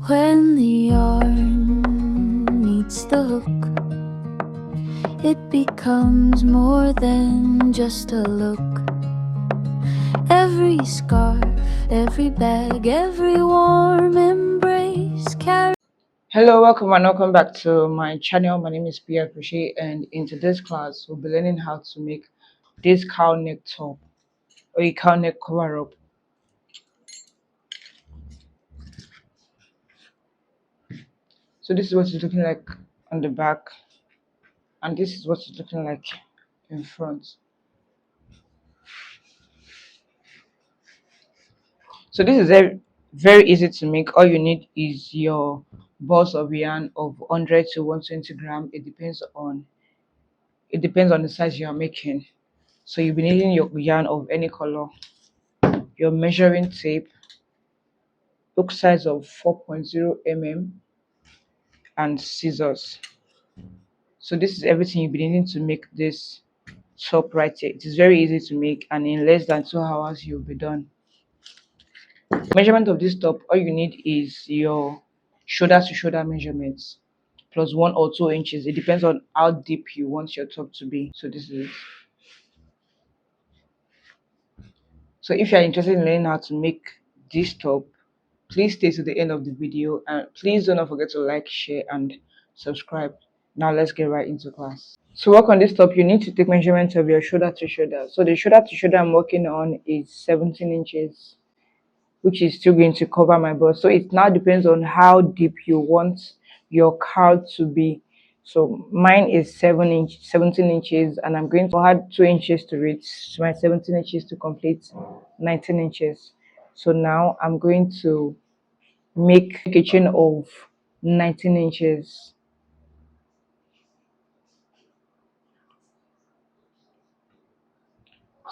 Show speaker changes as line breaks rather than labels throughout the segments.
When the yarn meets the hook, it becomes more than just a look. Every scarf, every bag, every warm embrace carries.
Hello, welcome back to my channel. My name is Pia Crochet, and in today's class we'll be learning how to make this cow neck top or a cow neck cover up. So this is what it's looking like on the back, and this is what it's looking like in front. So this is very easy to make. All you need is your balls of yarn of 100 to 120 gram. It depends on the size you are making. So you'll be needing your yarn of any color, your measuring tape, hook size of 4.0 mm, and scissors. So this is everything you'll be needing to make this top right here. It is very easy to make, and in less than 2 hours you'll be done. Measurement of this top, all you need is your shoulder to shoulder measurements plus 1 or 2 inches. It depends on how deep you want your top to be. So this is it. So if you are interested in learning how to make this top, please stay to the end of the video, and please do not forget to like, share, and subscribe. Now let's get right into class. To work on this top, you need to take measurements of your shoulder to shoulder. So the shoulder to shoulder I'm working on is 17 inches, which is still going to cover my bust. So it now depends on how deep you want your cowl to be. So mine is 17 inches, and I'm going to add 2 inches to reach my 17 inches to complete 19 inches. So now I'm going to make a chain of 19 inches.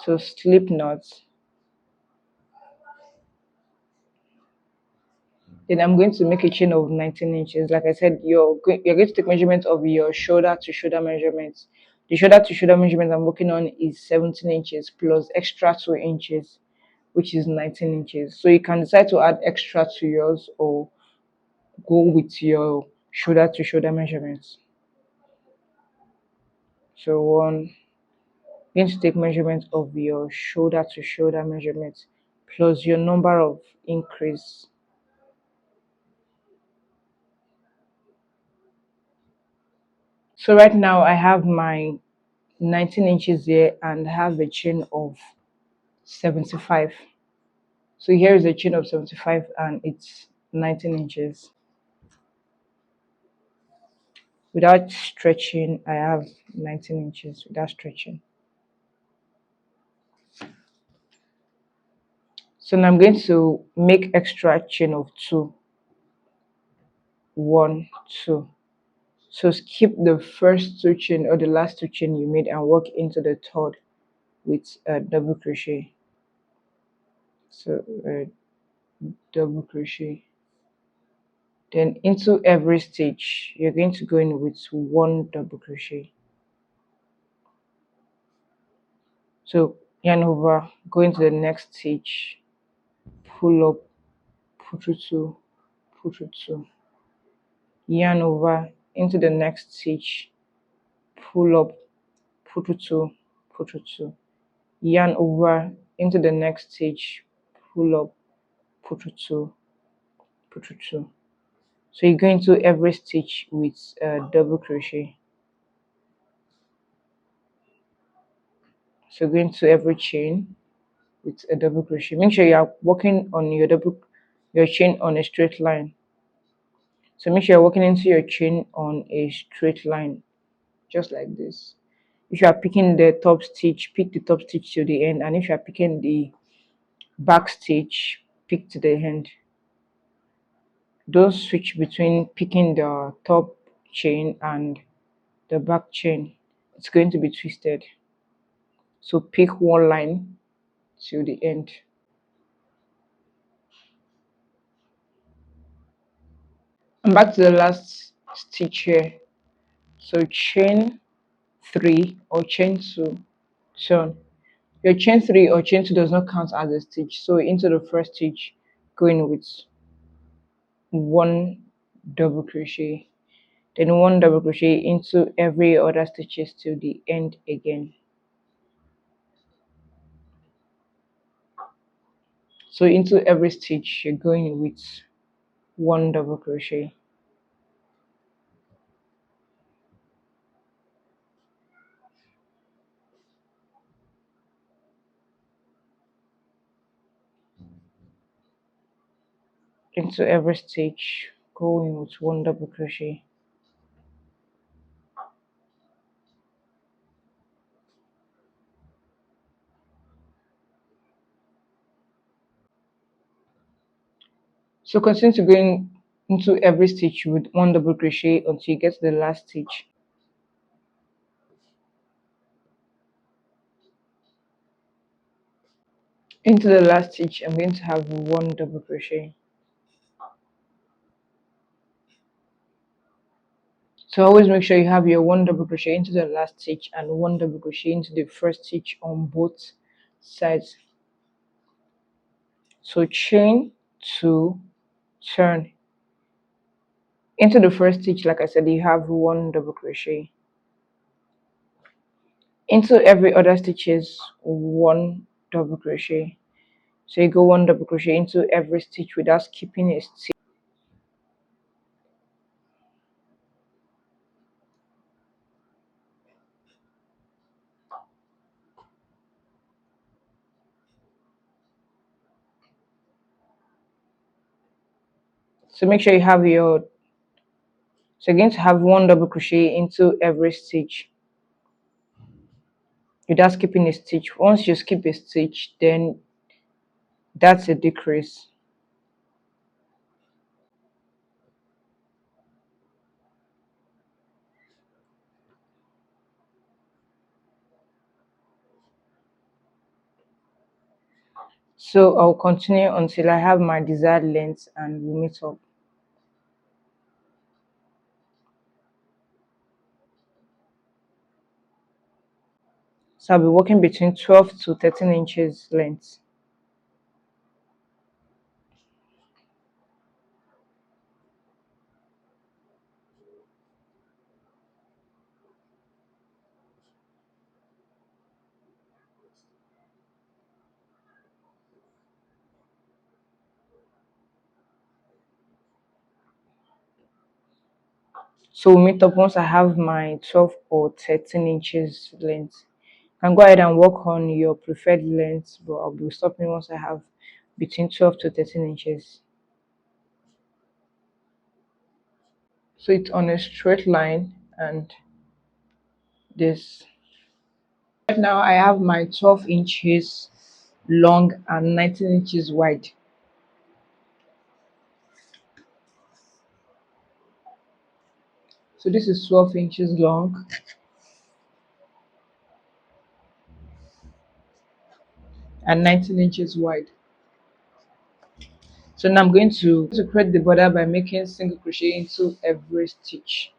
So slip knots. Then I'm going to make a chain of 19 inches. Like I said, you're going to take measurement of your shoulder to shoulder measurements. The shoulder to shoulder measurement I'm working on is 17 inches plus extra 2 inches, which is 19 inches. So you can decide to add extra to yours or go with your shoulder to shoulder measurements. So one, you're going to take measurement of your shoulder to shoulder measurements plus your number of increase. So right now I have my 19 inches here and have a chain of 75. So here is a chain of 75 and it's 19 inches. Without stretching, I have 19 inches without stretching. So now I'm going to make extra chain of 2. 1, 2. So skip the first 2 chain or the last 2 chain you made and work into the third with a double crochet. So double crochet. Then into every stitch you're going to go in with 1 double crochet. So yarn over, go into the next stitch, pull up, put through 2, put through 2, yarn over into the next stitch, pull up, put through 2, put through 2, yarn over into the next stitch, pull up, put through 2, put through 2. So you go into every stitch with a double crochet. So go into every chain with a double crochet. Make sure you are working on your chain on a straight line. So make sure you're working into your chain on a straight line, just like this. If you are picking the top stitch, pick the top stitch to the end, and if you are picking the back stitch, pick to the end. Don't switch between picking the top chain and the back chain. It's going to be twisted. So pick one line to the end. And back to the last stitch here. So chain 3 or chain 2, turn. Your chain 3 or chain 2 does not count as a stitch. So into the first stitch, go in with one double crochet, then one double crochet into every other stitches till the end again. So into every stitch you're going with one double crochet. Into every stitch going with one double crochet. So continue to going into every stitch with one double crochet until you get to the last stitch. Into the last stitch I'm going to have one double crochet. So always make sure you have your one double crochet into the last stitch and one double crochet into the first stitch on both sides. So chain 2, turn. Into the first stitch, like I said, you have one double crochet. Into every other stitches, one double crochet. So you go one double crochet into every stitch without skipping a stitch. So make sure you have your, so you're going to have one double crochet into every stitch without skipping a stitch. Once you skip a stitch, then that's a decrease. So I'll continue until I have my desired length and we'll meet up. So I'll be working between 12 to 13 inches length. So we'll meet up once I have my 12 or 13 inches length. You can go ahead and work on your preferred length, but I'll be stopping once I have between 12 to 13 inches. So it's on a straight line and this. Right now I have my 12 inches long and 19 inches wide. So this is 12 inches long and 19 inches wide. So now I'm going to create the border by making single crochet into every stitch.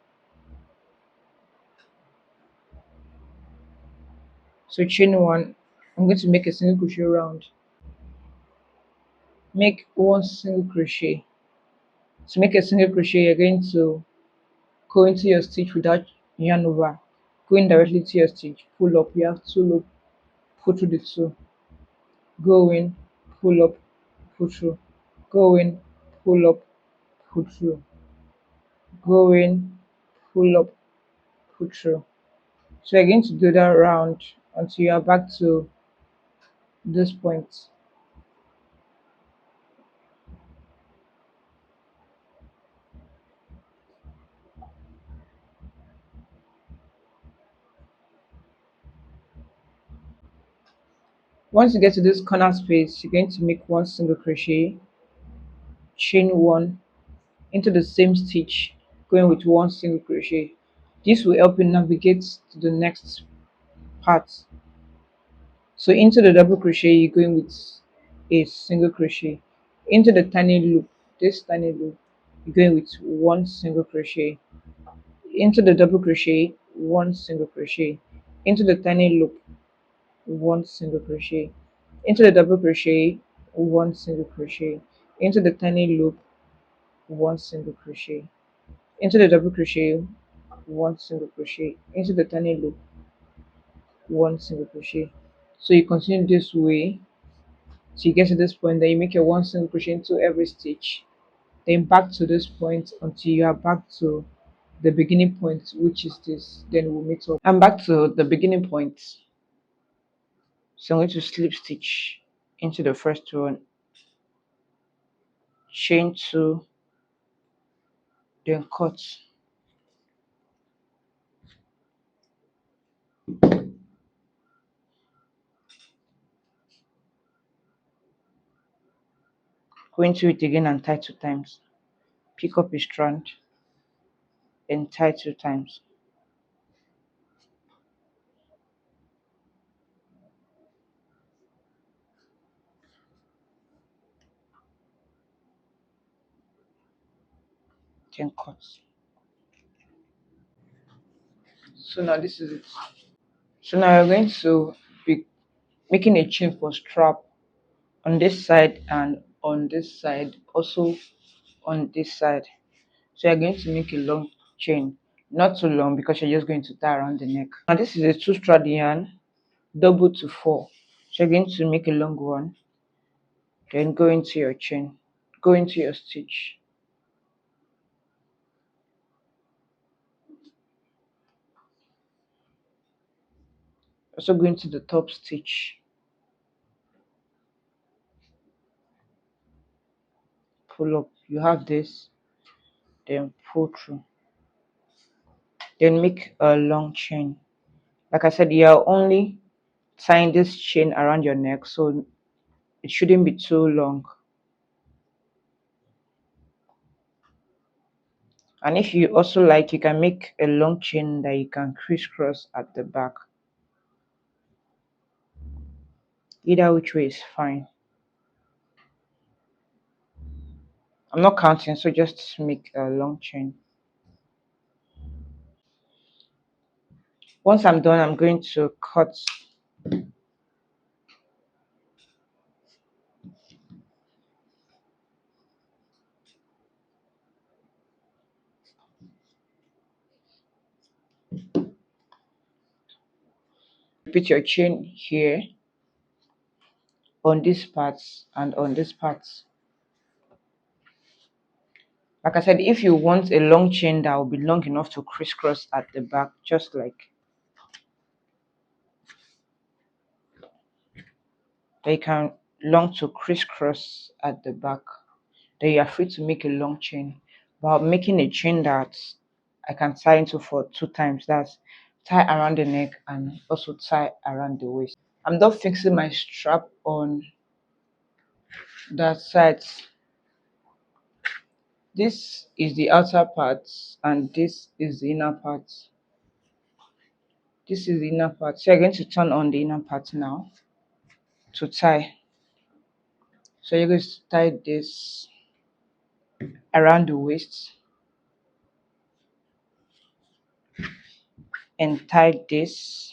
So chain 1, I'm going to make a single crochet round. Make one single crochet. To make a single crochet, you're going to go into your stitch without yarn over, going directly to your stitch, pull up. You have 2 loop, pull through the 2, go in, pull up, pull through, go in, pull up, pull through, go in, pull up, pull through. So you're going to do that round until you are back to this point. Once you get to this corner space, you're going to make one single crochet, chain 1 into the same stitch, going with one single crochet. This will help you navigate to the next part. So into the double crochet, you're going with a single crochet. Into the tiny loop, this tiny loop, you're going with one single crochet. Into the double crochet, one single crochet. Into the tiny loop, one single crochet. Into the double crochet, one single crochet. Into the tiny loop, one single crochet, into the double crochet, one single crochet, into the tiny loop, one single crochet. So you continue this way till you get to this point, then you make a one single crochet into every stitch, then back to this point until you are back to the beginning point, which is this. Then we'll meet up. I'm back to the beginning point, so I'm going to slip stitch into the first one, chain two, then cut, go into it again and tie two times, pick up a strand and tie two times, then cut. So now this is it. So now we're going to be making a chain for strap on this side and on this side, also on this side. So you're going to make a long chain, not too long because you're just going to tie around the neck. Now this is a 2 strand yarn, double to 4. So you're going to make a long one, then go into your chain, go into your stitch, also go into the top stitch, pull up, you have this, then pull through, then make a long chain. Like I said, you're only tying this chain around your neck, so it shouldn't be too long. And if you also like, you can make a long chain that you can crisscross at the back. Either which way is fine. I'm not counting, so just make a long chain. Once I'm done, I'm going to cut. Repeat your chain here, on this part and on this part. Like I said, if you want a long chain that will be long enough to crisscross at the back, just like they can long to crisscross at the back, then you are free to make a long chain. But making a chain that I can tie into for 2 times, that's tie around the neck and also tie around the waist. I'm done fixing my strap on that side. This is the outer part and this is the inner part. This is the inner part. So you're going to turn on the inner part now to tie. So you're going to tie this around the waist and tie this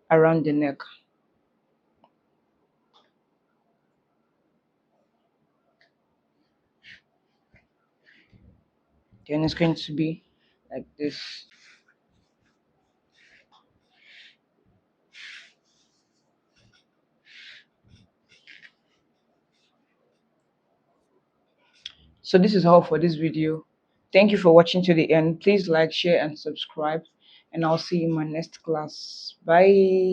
around the neck. Then it's going to be like this. So this is all for this video. Thank you for watching to the end. Please like, share and subscribe, and I'll see you in my next class. Bye.